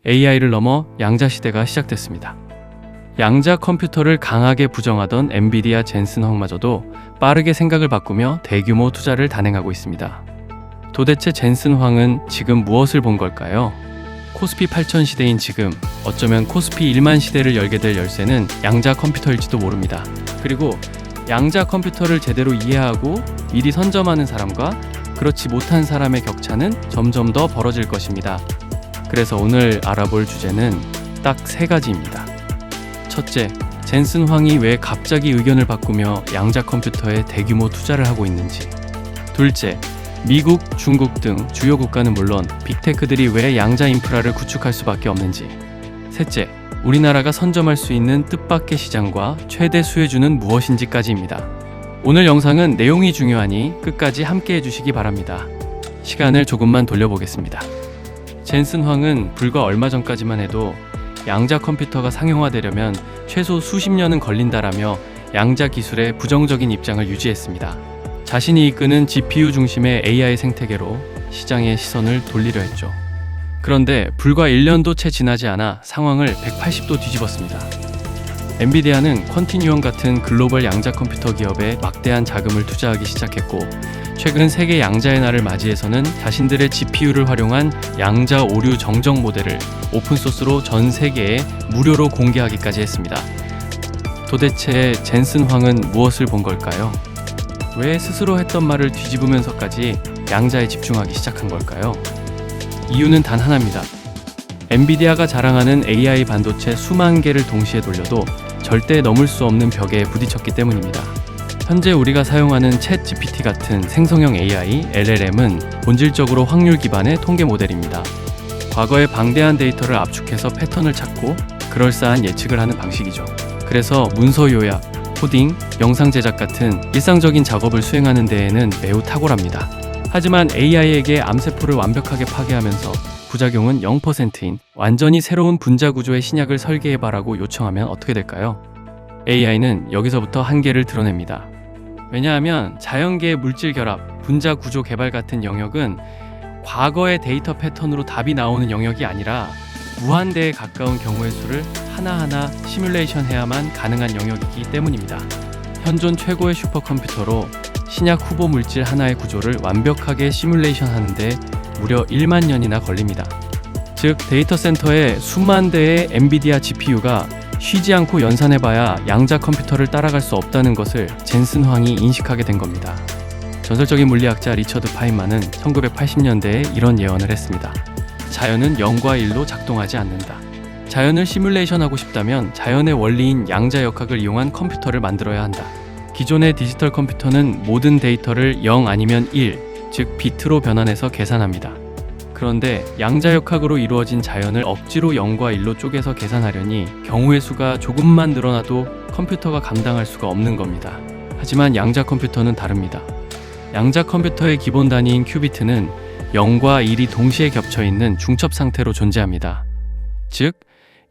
AI를 넘어 양자 시대가 시작됐습니다. 양자 컴퓨터를 강하게 부정하던 엔비디아 젠슨 황마저도 빠르게 생각을 바꾸며 대규모 투자를 단행하고 있습니다. 도대체 젠슨 황은 지금 무엇을 본 걸까요? 코스피 8000 시대인 지금, 어쩌면 코스피 1만 시대를 열게 될 열쇠는 양자 컴퓨터일지도 모릅니다. 그리고 양자 컴퓨터를 제대로 이해하고 미리 선점하는 사람과 그렇지 못한 사람의 격차는 점점 더 벌어질 것입니다. 그래서 오늘 알아볼 주제는 딱 3가지입니다. 첫째, 젠슨 황이 왜 갑자기 의견을 바꾸며 양자 컴퓨터에 대규모 투자를 하고 있는지. 둘째, 미국, 중국 등 주요 국가는 물론 빅테크들이 왜 양자 인프라를 구축할 수밖에 없는지. 셋째, 우리나라가 선점할 수 있는 뜻밖의 시장과 최대 수혜주는 무엇인지까지입니다. 오늘 영상은 내용이 중요하니 끝까지 함께 해주시기 바랍니다. 시간을 조금만 돌려보겠습니다. 젠슨 황은 불과 얼마 전까지만 해도 양자 컴퓨터가 상용화되려면 최소 수십 년은 걸린다라며 양자 기술에 부정적인 입장을 유지했습니다. 자신이 이끄는 GPU 중심의 AI 생태계로 시장의 시선을 돌리려 했죠. 그런데 불과 1년도 채 지나지 않아 상황을 180도 뒤집었습니다. 엔비디아는 컨티뉴엄 같은 글로벌 양자 컴퓨터 기업에 막대한 자금을 투자하기 시작했고, 최근 세계 양자의 날을 맞이해서는 자신들의 GPU를 활용한 양자 오류 정정 모델을 오픈소스로 전 세계에 무료로 공개하기까지 했습니다. 도대체 젠슨 황은 무엇을 본 걸까요? 왜 스스로 했던 말을 뒤집으면서까지 양자에 집중하기 시작한 걸까요? 이유는 단 하나입니다. 엔비디아가 자랑하는 AI 반도체 수만 개를 동시에 돌려도 절대 넘을 수 없는 벽에 부딪혔기 때문입니다. 현재 우리가 사용하는 챗 GPT 같은 생성형 AI, LLM은 본질적으로 확률 기반의 통계 모델입니다. 과거의 방대한 데이터를 압축해서 패턴을 찾고 그럴싸한 예측을 하는 방식이죠. 그래서 문서 요약, 코딩, 영상 제작 같은 일상적인 작업을 수행하는 데에는 매우 탁월합니다. 하지만 AI에게 암세포를 완벽하게 파괴하면서 부작용은 0%인 완전히 새로운 분자 구조의 신약을 설계해봐라고 요청하면 어떻게 될까요? AI는 여기서부터 한계를 드러냅니다. 왜냐하면 자연계의 물질 결합, 분자 구조 개발 같은 영역은 과거의 데이터 패턴으로 답이 나오는 영역이 아니라 무한대에 가까운 경우의 수를 하나하나 시뮬레이션 해야만 가능한 영역이기 때문입니다. 현존 최고의 슈퍼컴퓨터로 신약 후보 물질 하나의 구조를 완벽하게 시뮬레이션 하는데 무려 1만 년이나 걸립니다. 즉 데이터 센터에 수만 대의 엔비디아 GPU가 쉬지 않고 연산해봐야 양자 컴퓨터를 따라갈 수 없다는 것을 젠슨 황이 인식하게 된 겁니다. 전설적인 물리학자 리처드 파인만은 1980년대에 이런 예언을 했습니다. 자연은 0과 1로 작동하지 않는다. 자연을 시뮬레이션하고 싶다면 자연의 원리인 양자역학을 이용한 컴퓨터를 만들어야 한다. 기존의 디지털 컴퓨터는 모든 데이터를 0 아니면 1, 즉 비트로 변환해서 계산합니다. 그런데 양자역학으로 이루어진 자연을 억지로 0과 1로 쪼개서 계산하려니 경우의 수가 조금만 늘어나도 컴퓨터가 감당할 수가 없는 겁니다. 하지만 양자 컴퓨터는 다릅니다. 양자 컴퓨터의 기본 단위인 큐비트는 0과 1이 동시에 겹쳐있는 중첩 상태로 존재합니다. 즉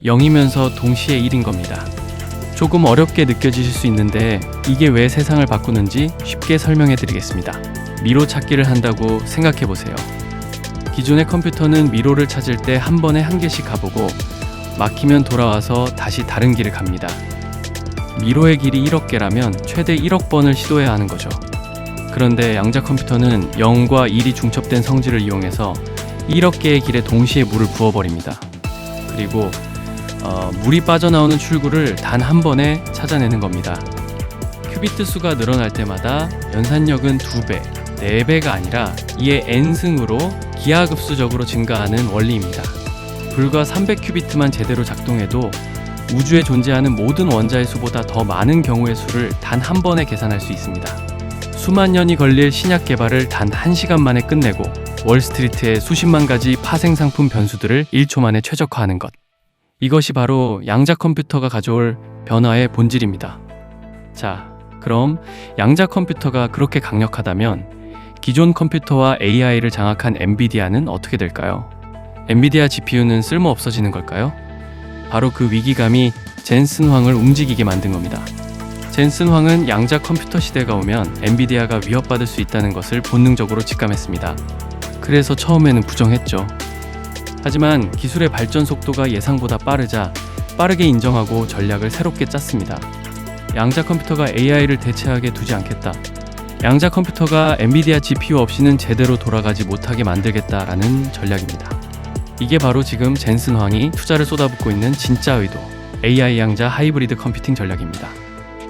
0이면서 동시에 1인 겁니다. 조금 어렵게 느껴지실 수 있는데 이게 왜 세상을 바꾸는지 쉽게 설명해 드리겠습니다. 미로 찾기를 한다고 생각해 보세요. 기존의 컴퓨터는 미로를 찾을 때 한 번에 한 개씩 가보고 막히면 돌아와서 다시 다른 길을 갑니다. 미로의 길이 1억 개라면 최대 1억 번을 시도해야 하는 거죠. 그런데 양자 컴퓨터는 0과 1이 중첩된 성질을 이용해서 1억 개의 길에 동시에 물을 부어버립니다. 그리고 물이 빠져나오는 출구를 단 한 번에 찾아내는 겁니다. 큐비트 수가 늘어날 때마다 연산력은 2배, 4배가 아니라 이에 n승으로 기하급수적으로 증가하는 원리입니다. 불과 300큐비트만 제대로 작동해도 우주에 존재하는 모든 원자의 수보다 더 많은 경우의 수를 단 한 번에 계산할 수 있습니다. 수만 년이 걸릴 신약 개발을 단 1시간 만에 끝내고 월스트리트의 수십만 가지 파생상품 변수들을 1초 만에 최적화하는 것. 이것이 바로 양자 컴퓨터가 가져올 변화의 본질입니다. 자, 그럼 양자 컴퓨터가 그렇게 강력하다면 기존 컴퓨터와 AI를 장악한 엔비디아는 어떻게 될까요? 엔비디아 GPU는 쓸모 없어지는 걸까요? 바로 그 위기감이 젠슨 황을 움직이게 만든 겁니다. 젠슨 황은 양자 컴퓨터 시대가 오면 엔비디아가 위협받을 수 있다는 것을 본능적으로 직감했습니다. 그래서 처음에는 부정했죠. 하지만 기술의 발전 속도가 예상보다 빠르게 인정하고 전략을 새롭게 짰습니다. 양자 컴퓨터가 AI를 대체하게 두지 않겠다. 양자 컴퓨터가 엔비디아 GPU 없이는 제대로 돌아가지 못하게 만들겠다라는 전략입니다. 이게 바로 지금 젠슨 황이 투자를 쏟아붓고 있는 진짜 의도, AI 양자 하이브리드 컴퓨팅 전략입니다.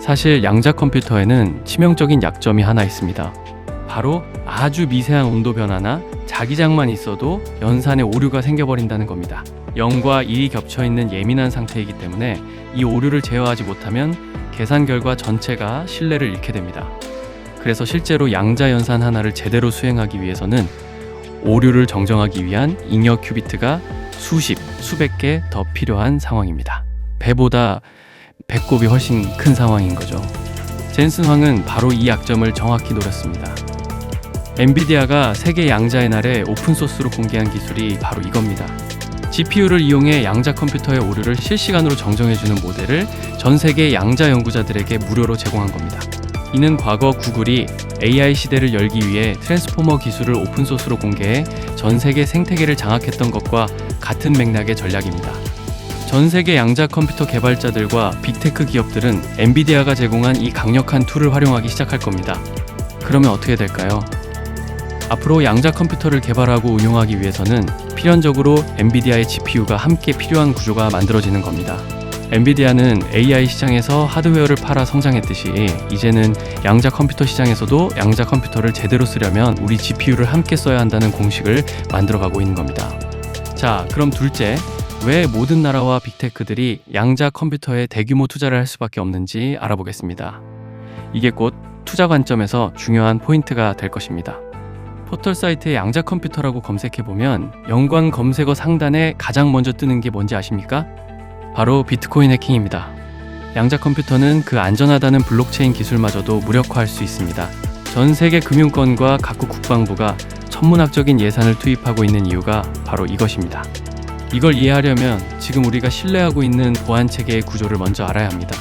사실 양자 컴퓨터에는 치명적인 약점이 하나 있습니다. 바로 아주 미세한 온도 변화나 자기장만 있어도 연산에 오류가 생겨버린다는 겁니다. 0과 1이 겹쳐있는 예민한 상태이기 때문에 이 오류를 제어하지 못하면 계산 결과 전체가 신뢰를 잃게 됩니다. 그래서 실제로 양자 연산 하나를 제대로 수행하기 위해서는 오류를 정정하기 위한 잉여 큐비트가 수백 개 더 필요한 상황입니다. 배보다 배꼽이 훨씬 큰 상황인 거죠. 젠슨 황은 바로 이 약점을 정확히 노렸습니다. 엔비디아가 세계 양자의 날에 오픈소스로 공개한 기술이 바로 이겁니다. GPU를 이용해 양자 컴퓨터의 오류를 실시간으로 정정해주는 모델을 전 세계 양자 연구자들에게 무료로 제공한 겁니다. 이는 과거 구글이 AI 시대를 열기 위해 트랜스포머 기술을 오픈소스로 공개해 전 세계 생태계를 장악했던 것과 같은 맥락의 전략입니다. 전 세계 양자 컴퓨터 개발자들과 빅테크 기업들은 엔비디아가 제공한 이 강력한 툴을 활용하기 시작할 겁니다. 그러면 어떻게 될까요? 앞으로 양자 컴퓨터를 개발하고 운용하기 위해서는 필연적으로 엔비디아의 GPU가 함께 필요한 구조가 만들어지는 겁니다. 엔비디아는 AI 시장에서 하드웨어를 팔아 성장했듯이 이제는 양자 컴퓨터 시장에서도 양자 컴퓨터를 제대로 쓰려면 우리 GPU를 함께 써야 한다는 공식을 만들어가고 있는 겁니다. 자, 그럼 둘째, 왜 모든 나라와 빅테크들이 양자 컴퓨터에 대규모 투자를 할 수밖에 없는지 알아보겠습니다. 이게 곧 투자 관점에서 중요한 포인트가 될 것입니다. 포털 사이트에 양자 컴퓨터라고 검색해보면 연관 검색어 상단에 가장 먼저 뜨는 게 뭔지 아십니까? 바로 비트코인 해킹입니다. 양자 컴퓨터는 그 안전하다는 블록체인 기술마저도 무력화할 수 있습니다. 전 세계 금융권과 각국 국방부가 천문학적인 예산을 투입하고 있는 이유가 바로 이것입니다. 이걸 이해하려면 지금 우리가 신뢰하고 있는 보안 체계의 구조를 먼저 알아야 합니다.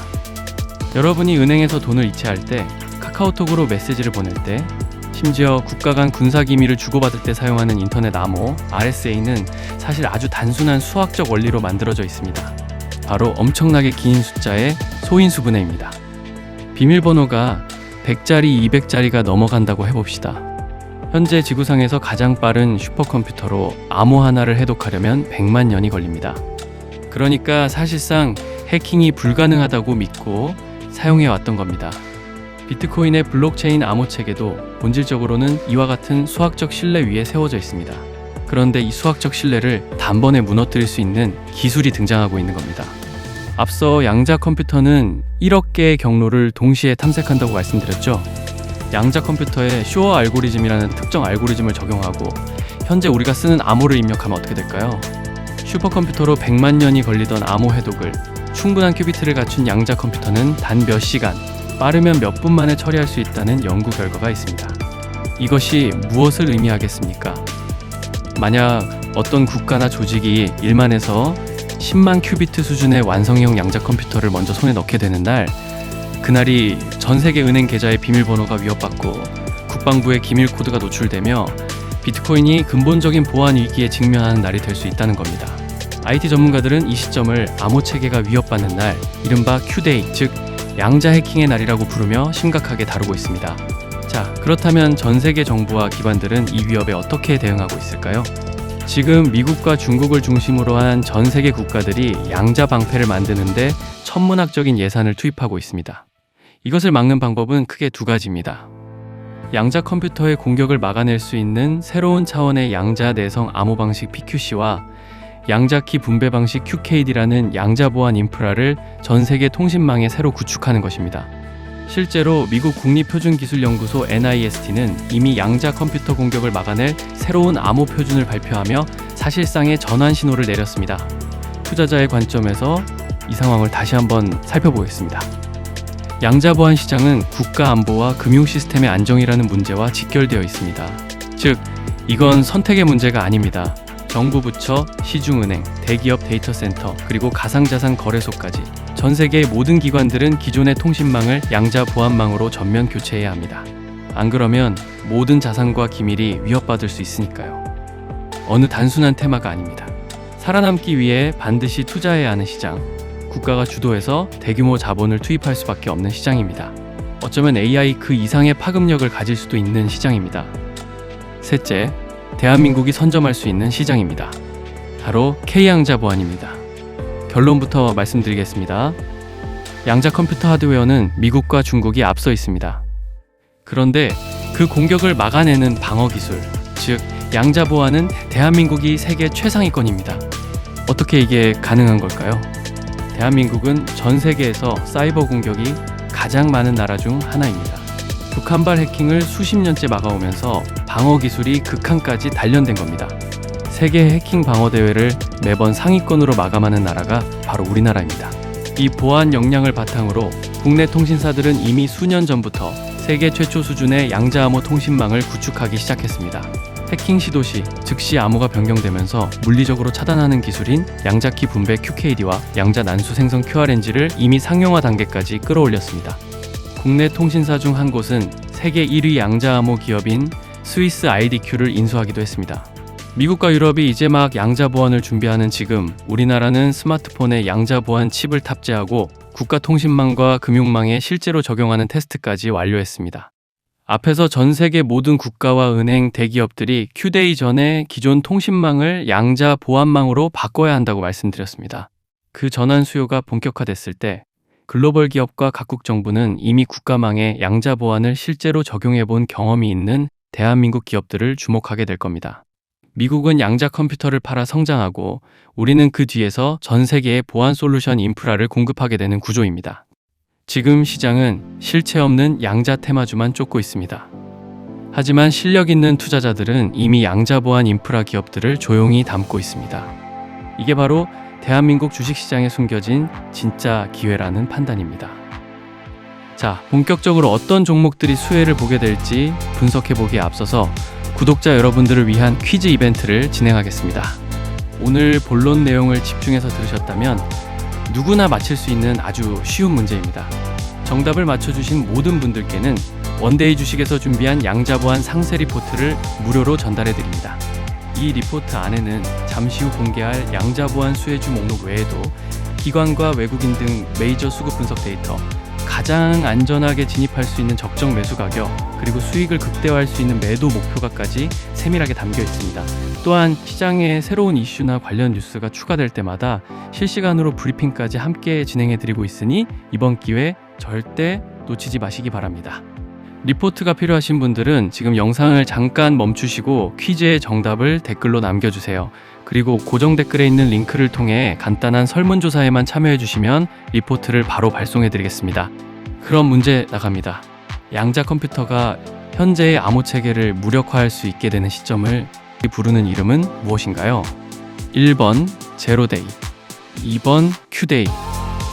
여러분이 은행에서 돈을 이체할 때, 카카오톡으로 메시지를 보낼 때, 심지어 국가 간 군사 기밀을 주고받을 때 사용하는 인터넷 암호 RSA는 사실 아주 단순한 수학적 원리로 만들어져 있습니다. 바로 엄청나게 긴 숫자의 소인수분해입니다. 비밀번호가 100자리, 200자리가 넘어간다고 해봅시다. 현재 지구상에서 가장 빠른 슈퍼컴퓨터로 암호 하나를 해독하려면 100만 년이 걸립니다. 그러니까 사실상 해킹이 불가능하다고 믿고 사용해왔던 겁니다. 비트코인의 블록체인 암호 체계도 본질적으로는 이와 같은 수학적 신뢰 위에 세워져 있습니다. 그런데 이 수학적 신뢰를 단번에 무너뜨릴 수 있는 기술이 등장하고 있는 겁니다. 앞서 양자 컴퓨터는 1억 개의 경로를 동시에 탐색한다고 말씀드렸죠. 양자 컴퓨터에 슈어 알고리즘이라는 특정 알고리즘을 적용하고 현재 우리가 쓰는 암호를 입력하면 어떻게 될까요? 슈퍼컴퓨터로 100만 년이 걸리던 암호 해독을 충분한 큐비트를 갖춘 양자 컴퓨터는 단 몇 시간, 빠르면 몇 분 만에 처리할 수 있다는 연구 결과가 있습니다. 이것이 무엇을 의미하겠습니까? 만약 어떤 국가나 조직이 1만 에서 10만 큐비트 수준의 완성형 양자 컴퓨터를 먼저 손에 넣게 되는 날, 그날이 전 세계 은행 계좌의 비밀번호가 위협받고 국방부의 기밀 코드가 노출되며 비트코인이 근본적인 보안 위기에 직면하는 날이 될 수 있다는 겁니다. IT 전문가들은 이 시점을 암호 체계가 위협받는 날, 이른바 Q-Day, 즉 양자 해킹의 날이라고 부르며 심각하게 다루고 있습니다. 자, 그렇다면 전 세계 정부와 기관들은 이 위협에 어떻게 대응하고 있을까요? 지금 미국과 중국을 중심으로 한 전 세계 국가들이 양자 방패를 만드는데 천문학적인 예산을 투입하고 있습니다. 이것을 막는 방법은 크게 두 가지입니다. 양자 컴퓨터의 공격을 막아낼 수 있는 새로운 차원의 양자 내성 암호 방식 PQC와 양자키 분배 방식 QKD라는 양자 보안 인프라를 전 세계 통신망에 새로 구축하는 것입니다. 실제로 미국 국립표준기술연구소 NIST는 이미 양자 컴퓨터 공격을 막아낼 새로운 암호 표준을 발표하며 사실상의 전환 신호를 내렸습니다. 투자자의 관점에서 이 상황을 다시 한번 살펴보겠습니다. 양자 보안 시장은 국가 안보와 금융 시스템의 안정이라는 문제와 직결되어 있습니다. 즉, 이건 선택의 문제가 아닙니다. 정부 부처, 시중은행, 대기업 데이터 센터, 그리고 가상자산 거래소까지 전 세계의 모든 기관들은 기존의 통신망을 양자 보안망으로 전면 교체해야 합니다. 안 그러면 모든 자산과 기밀이 위협받을 수 있으니까요. 어느 단순한 테마가 아닙니다. 살아남기 위해 반드시 투자해야 하는 시장, 국가가 주도해서 대규모 자본을 투입할 수밖에 없는 시장입니다. 어쩌면 AI 그 이상의 파급력을 가질 수도 있는 시장입니다. 셋째, 대한민국이 선점할 수 있는 시장입니다. 바로 K양자 보안입니다. 결론부터 말씀드리겠습니다. 양자 컴퓨터 하드웨어는 미국과 중국이 앞서 있습니다. 그런데 그 공격을 막아내는 방어 기술, 즉 양자 보안은 대한민국이 세계 최상위권입니다. 어떻게 이게 가능한 걸까요? 대한민국은 전 세계에서 사이버 공격이 가장 많은 나라 중 하나입니다. 북한발 해킹을 수십 년째 막아오면서 방어 기술이 극한까지 단련된 겁니다. 세계 해킹 방어 대회를 매번 상위권으로 마감하는 나라가 바로 우리나라입니다. 이 보안 역량을 바탕으로 국내 통신사들은 이미 수년 전부터 세계 최초 수준의 양자 암호 통신망을 구축하기 시작했습니다. 해킹 시도 시 즉시 암호가 변경되면서 물리적으로 차단하는 기술인 양자키 분배 QKD와 양자 난수 생성 QRNG를 이미 상용화 단계까지 끌어올렸습니다. 국내 통신사 중 한 곳은 세계 1위 양자 암호 기업인 스위스 IDQ를 인수하기도 했습니다. 미국과 유럽이 이제 막 양자 보안을 준비하는 지금 우리나라는 스마트폰에 양자 보안 칩을 탑재하고 국가 통신망과 금융망에 실제로 적용하는 테스트까지 완료했습니다. 앞에서 전 세계 모든 국가와 은행, 대기업들이 Q-데이 전에 기존 통신망을 양자 보안망으로 바꿔야 한다고 말씀드렸습니다. 그 전환 수요가 본격화됐을 때 글로벌 기업과 각국 정부는 이미 국가망에 양자 보안을 실제로 적용해 본 경험이 있는 대한민국 기업들을 주목하게 될 겁니다. 미국은 양자 컴퓨터를 팔아 성장하고 우리는 그 뒤에서 전 세계의 보안 솔루션 인프라를 공급하게 되는 구조입니다. 지금 시장은 실체 없는 양자 테마주만 쫓고 있습니다. 하지만 실력 있는 투자자들은 이미 양자 보안 인프라 기업들을 조용히 담고 있습니다. 이게 바로 대한민국 주식시장에 숨겨진 진짜 기회라는 판단입니다. 자, 본격적으로 어떤 종목들이 수혜를 보게 될지 분석해보기에 앞서서 구독자 여러분들을 위한 퀴즈 이벤트를 진행하겠습니다. 오늘 본론 내용을 집중해서 들으셨다면 누구나 맞힐 수 있는 아주 쉬운 문제입니다. 정답을 맞춰주신 모든 분들께는 원데이 주식에서 준비한 양자 보안 상세 리포트를 무료로 전달해드립니다. 이 리포트 안에는 잠시 후 공개할 양자 보안 수혜주 목록 외에도 기관과 외국인 등 메이저 수급 분석 데이터, 가장 안전하게 진입할 수 있는 적정 매수 가격, 그리고 수익을 극대화할 수 있는 매도 목표가까지 세밀하게 담겨 있습니다. 또한 시장에 새로운 이슈나 관련 뉴스가 추가될 때마다 실시간으로 브리핑까지 함께 진행해드리고 있으니 이번 기회 절대 놓치지 마시기 바랍니다. 리포트가 필요하신 분들은 지금 영상을 잠깐 멈추시고 퀴즈의 정답을 댓글로 남겨주세요. 그리고 고정 댓글에 있는 링크를 통해 간단한 설문조사에만 참여해주시면 리포트를 바로 발송해드리겠습니다. 그럼 문제 나갑니다. 양자 컴퓨터가 현재의 암호 체계를 무력화할 수 있게 되는 시점을 부르는 이름은 무엇인가요? 1번 제로데이, 2번 Q-데이,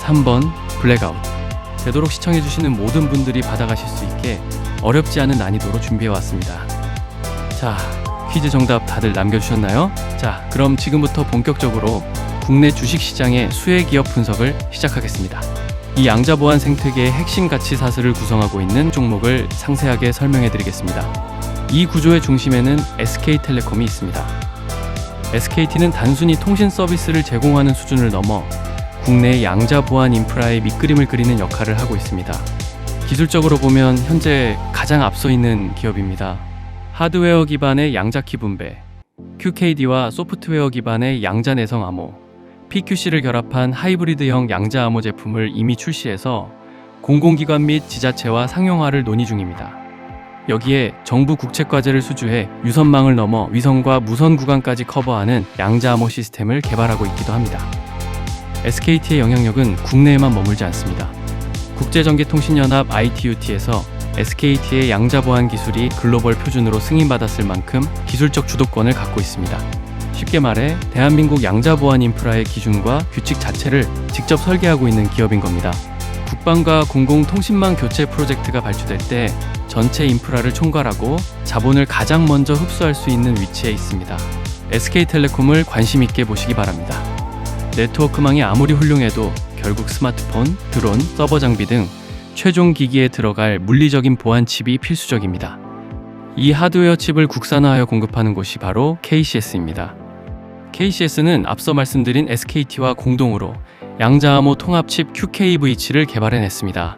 3번 블랙아웃. 되도록 시청해주시는 모든 분들이 받아가실 수 있게 어렵지 않은 난이도로 준비해왔습니다. 자, 퀴즈 정답 다들 남겨주셨나요? 자, 그럼 지금부터 본격적으로 국내 주식시장의 수혜 기업 분석을 시작하겠습니다. 이 양자 보안 생태계의 핵심 가치 사슬을 구성하고 있는 종목을 상세하게 설명해드리겠습니다. 이 구조의 중심에는 SK텔레콤이 있습니다. SKT는 단순히 통신 서비스를 제공하는 수준을 넘어 국내의 양자 보안 인프라의 밑그림을 그리는 역할을 하고 있습니다. 기술적으로 보면 현재 가장 앞서 있는 기업입니다. 하드웨어 기반의 양자키 분배, QKD와 소프트웨어 기반의 양자 내성 암호, PQC를 결합한 하이브리드형 양자 암호 제품을 이미 출시해서 공공기관 및 지자체와 상용화를 논의 중입니다. 여기에 정부 국책과제를 수주해 유선망을 넘어 위성과 무선 구간까지 커버하는 양자 암호 시스템을 개발하고 있기도 합니다. SKT의 영향력은 국내에만 머물지 않습니다. 국제전기통신연합 ITUT에서 SKT의 양자 보안 기술이 글로벌 표준으로 승인받았을 만큼 기술적 주도권을 갖고 있습니다. 쉽게 말해 대한민국 양자 보안 인프라의 기준과 규칙 자체를 직접 설계하고 있는 기업인 겁니다. 국방과 공공통신망 교체 프로젝트가 발주될 때 전체 인프라를 총괄하고 자본을 가장 먼저 흡수할 수 있는 위치에 있습니다. SK텔레콤을 관심 있게 보시기 바랍니다. 네트워크망이 아무리 훌륭해도 결국 스마트폰, 드론, 서버 장비 등 최종 기기에 들어갈 물리적인 보안 칩이 필수적입니다. 이 하드웨어 칩을 국산화하여 공급하는 곳이 바로 KCS입니다. KCS는 앞서 말씀드린 SKT와 공동으로 양자암호 통합칩 QKV7를 개발해냈습니다.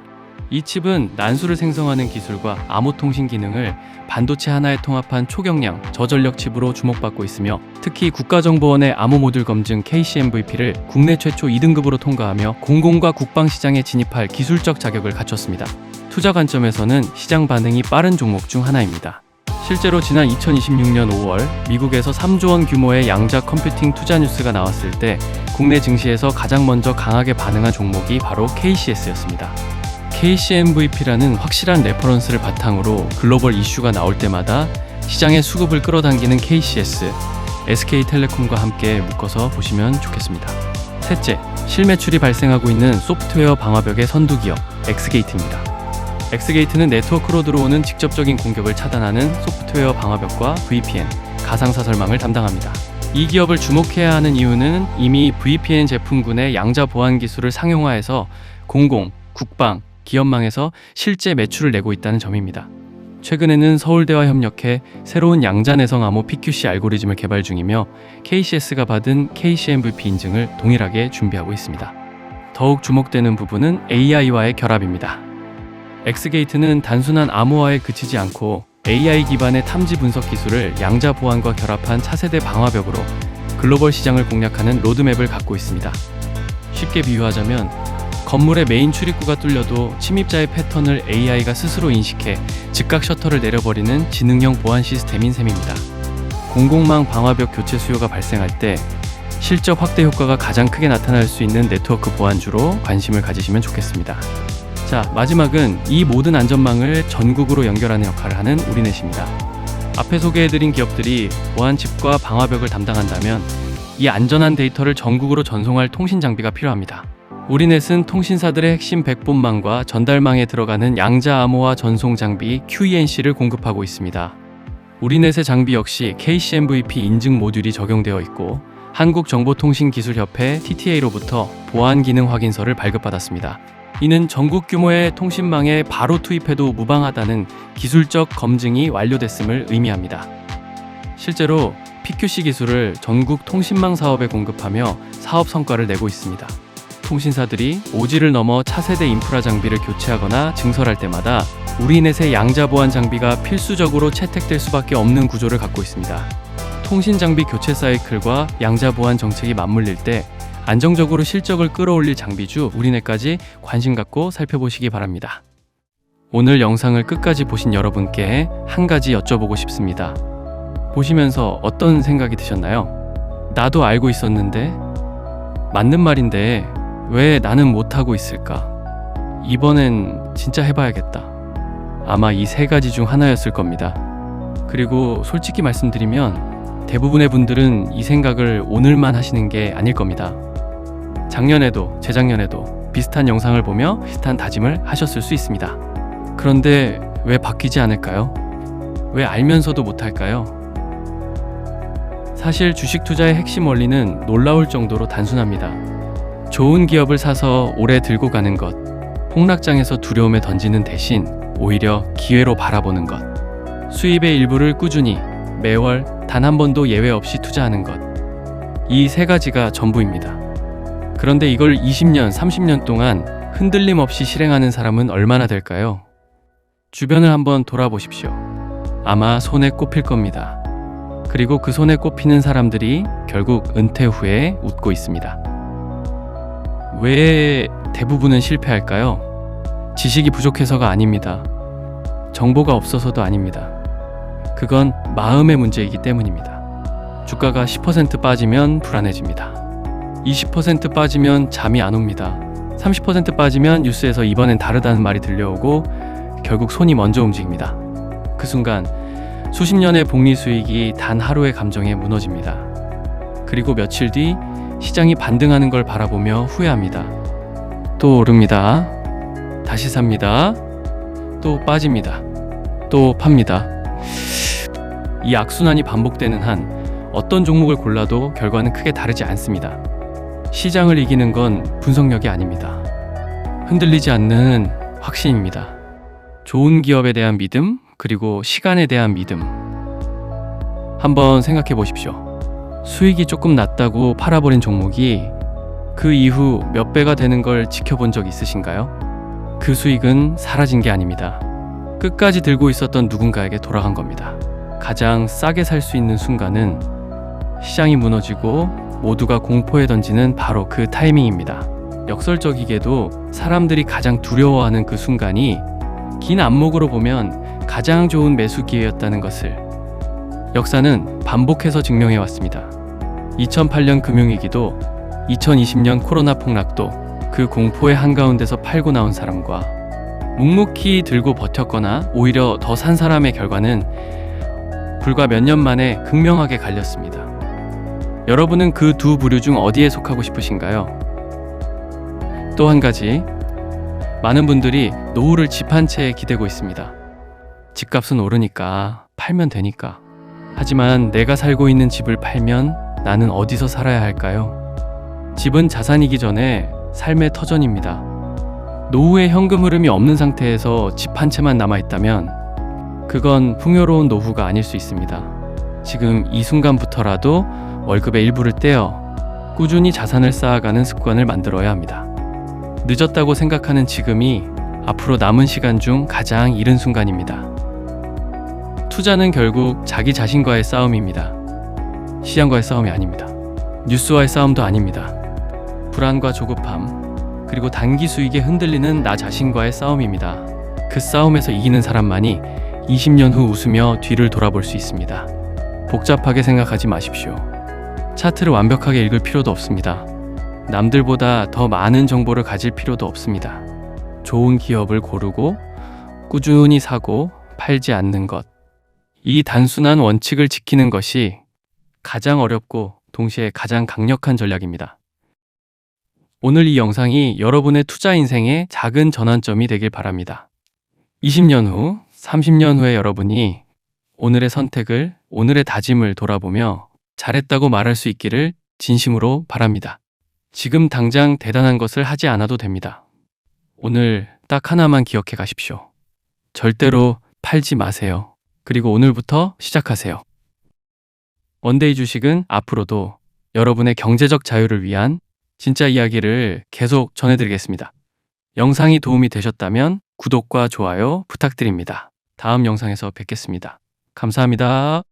이 칩은 난수를 생성하는 기술과 암호 통신 기능을 반도체 하나에 통합한 초경량, 저전력 칩으로 주목받고 있으며 특히 국가정보원의 암호 모듈 검증 KCMVP를 국내 최초 2등급으로 통과하며 공공과 국방 시장에 진입할 기술적 자격을 갖췄습니다. 투자 관점에서는 시장 반응이 빠른 종목 중 하나입니다. 실제로 지난 2026년 5월 미국에서 3조 원 규모의 양자 컴퓨팅 투자 뉴스가 나왔을 때 국내 증시에서 가장 먼저 강하게 반응한 종목이 바로 KCS였습니다. KCMVP라는 확실한 레퍼런스를 바탕으로 글로벌 이슈가 나올 때마다 시장의 수급을 끌어당기는 KCS, SK텔레콤과 함께 묶어서 보시면 좋겠습니다. 셋째, 실매출이 발생하고 있는 소프트웨어 방화벽의 선두기업 엑스게이트입니다. 엑스게이트는 네트워크로 들어오는 직접적인 공격을 차단하는 소프트웨어 방화벽과 VPN, 가상사설망을 담당합니다. 이 기업을 주목해야 하는 이유는 이미 VPN 제품군의 양자 보안 기술을 상용화해서 공공, 국방, 기업망에서 실제 매출을 내고 있다는 점입니다. 최근에는 서울대와 협력해 새로운 양자 내성 암호 PQC 알고리즘을 개발 중이며 KCS가 받은 KCMVP 인증을 동일하게 준비하고 있습니다. 더욱 주목되는 부분은 AI와의 결합입니다. 엑스게이트는 단순한 암호화에 그치지 않고 AI 기반의 탐지 분석 기술을 양자 보안과 결합한 차세대 방화벽으로 글로벌 시장을 공략하는 로드맵을 갖고 있습니다. 쉽게 비유하자면 건물의 메인 출입구가 뚫려도 침입자의 패턴을 AI가 스스로 인식해 즉각 셔터를 내려버리는 지능형 보안 시스템인 셈입니다. 공공망 방화벽 교체 수요가 발생할 때 실적 확대 효과가 가장 크게 나타날 수 있는 네트워크 보안주로 관심을 가지시면 좋겠습니다. 자, 마지막은 이 모든 안전망을 전국으로 연결하는 역할을 하는 우리넷입니다. 앞에 소개해드린 기업들이 보안칩과 방화벽을 담당한다면 이 안전한 데이터를 전국으로 전송할 통신 장비가 필요합니다. 우리넷은 통신사들의 핵심 백본망과 전달망에 들어가는 양자 암호화 전송 장비 QENC를 공급하고 있습니다. 우리넷의 장비 역시 KCMVP 인증 모듈이 적용되어 있고 한국정보통신기술협회 TTA로부터 보안 기능 확인서를 발급받았습니다. 이는 전국 규모의 통신망에 바로 투입해도 무방하다는 기술적 검증이 완료됐음을 의미합니다. 실제로 PQC 기술을 전국 통신망 사업에 공급하며 사업 성과를 내고 있습니다. 통신사들이 5G를 넘어 차세대 인프라 장비를 교체하거나 증설할 때마다 우리넷의 양자 보안 장비가 필수적으로 채택될 수밖에 없는 구조를 갖고 있습니다. 통신 장비 교체 사이클과 양자 보안 정책이 맞물릴 때 안정적으로 실적을 끌어올릴 장비주 우리넷까지 관심 갖고 살펴보시기 바랍니다. 오늘 영상을 끝까지 보신 여러분께 한 가지 여쭤보고 싶습니다. 보시면서 어떤 생각이 드셨나요? 나도 알고 있었는데, 맞는 말인데 왜 나는 못하고 있을까? 이번엔 진짜 해봐야겠다. 아마 이 세 가지 중 하나였을 겁니다. 그리고 솔직히 말씀드리면 대부분의 분들은 이 생각을 오늘만 하시는 게 아닐 겁니다. 작년에도 재작년에도 비슷한 영상을 보며 비슷한 다짐을 하셨을 수 있습니다. 그런데 왜 바뀌지 않을까요? 왜 알면서도 못할까요? 사실 주식 투자의 핵심 원리는 놀라울 정도로 단순합니다. 좋은 기업을 사서 오래 들고 가는 것, 폭락장에서 두려움에 던지는 대신 오히려 기회로 바라보는 것, 수입의 일부를 꾸준히 매월 단 한 번도 예외 없이 투자하는 것, 이 세 가지가 전부입니다. 그런데 이걸 20년, 30년 동안 흔들림 없이 실행하는 사람은 얼마나 될까요? 주변을 한번 돌아보십시오. 아마 손에 꼽힐 겁니다. 그리고 그 손에 꼽히는 사람들이 결국 은퇴 후에 웃고 있습니다. 왜 대부분은 실패할까요? 지식이 부족해서가 아닙니다. 정보가 없어서도 아닙니다. 그건 마음의 문제이기 때문입니다. 주가가 10% 빠지면 불안해집니다. 20% 빠지면 잠이 안 옵니다. 30% 빠지면 뉴스에서 이번엔 다르다는 말이 들려오고 결국 손이 먼저 움직입니다. 그 순간 수십 년의 복리 수익이 단 하루의 감정에 무너집니다. 그리고 며칠 뒤 시장이 반등하는 걸 바라보며 후회합니다. 또 오릅니다. 다시 삽니다. 또 빠집니다. 또 팝니다. 이 악순환이 반복되는 한 어떤 종목을 골라도 결과는 크게 다르지 않습니다. 시장을 이기는 건 분석력이 아닙니다. 흔들리지 않는 확신입니다. 좋은 기업에 대한 믿음, 그리고 시간에 대한 믿음. 한번 생각해 보십시오. 수익이 조금 낮다고 팔아버린 종목이 그 이후 몇 배가 되는 걸 지켜본 적 있으신가요? 그 수익은 사라진 게 아닙니다. 끝까지 들고 있었던 누군가에게 돌아간 겁니다. 가장 싸게 살 수 있는 순간은 시장이 무너지고 모두가 공포에 던지는 바로 그 타이밍입니다. 역설적이게도 사람들이 가장 두려워하는 그 순간이 긴 안목으로 보면 가장 좋은 매수 기회였다는 것을 역사는 반복해서 증명해 왔습니다. 2008년 금융위기도 2020년 코로나 폭락도 그 공포의 한가운데서 팔고 나온 사람과 묵묵히 들고 버텼거나 오히려 더 산 사람의 결과는 불과 몇 년 만에 극명하게 갈렸습니다. 여러분은 그 두 부류 중 어디에 속하고 싶으신가요? 또 한 가지, 많은 분들이 노후를 집 한 채에 기대고 있습니다. 집값은 오르니까 팔면 되니까. 하지만 내가 살고 있는 집을 팔면 나는 어디서 살아야 할까요? 집은 자산이기 전에 삶의 터전입니다. 노후에 현금 흐름이 없는 상태에서 집 한 채만 남아있다면 그건 풍요로운 노후가 아닐 수 있습니다. 지금 이 순간부터라도 월급의 일부를 떼어 꾸준히 자산을 쌓아가는 습관을 만들어야 합니다. 늦었다고 생각하는 지금이 앞으로 남은 시간 중 가장 이른 순간입니다. 투자는 결국 자기 자신과의 싸움입니다. 시장과의 싸움이 아닙니다. 뉴스와의 싸움도 아닙니다. 불안과 조급함, 그리고 단기 수익에 흔들리는 나 자신과의 싸움입니다. 그 싸움에서 이기는 사람만이 20년 후 웃으며 뒤를 돌아볼 수 있습니다. 복잡하게 생각하지 마십시오. 차트를 완벽하게 읽을 필요도 없습니다. 남들보다 더 많은 정보를 가질 필요도 없습니다. 좋은 기업을 고르고 꾸준히 사고 팔지 않는 것. 이 단순한 원칙을 지키는 것이 가장 어렵고 동시에 가장 강력한 전략입니다. 오늘 이 영상이 여러분의 투자 인생의 작은 전환점이 되길 바랍니다. 20년 후, 30년 후에 여러분이 오늘의 선택을, 오늘의 다짐을 돌아보며 잘했다고 말할 수 있기를 진심으로 바랍니다. 지금 당장 대단한 것을 하지 않아도 됩니다. 오늘 딱 하나만 기억해 가십시오. 절대로 팔지 마세요. 그리고 오늘부터 시작하세요. 원데이 주식은 앞으로도 여러분의 경제적 자유를 위한 진짜 이야기를 계속 전해드리겠습니다. 영상이 도움이 되셨다면 구독과 좋아요 부탁드립니다. 다음 영상에서 뵙겠습니다. 감사합니다.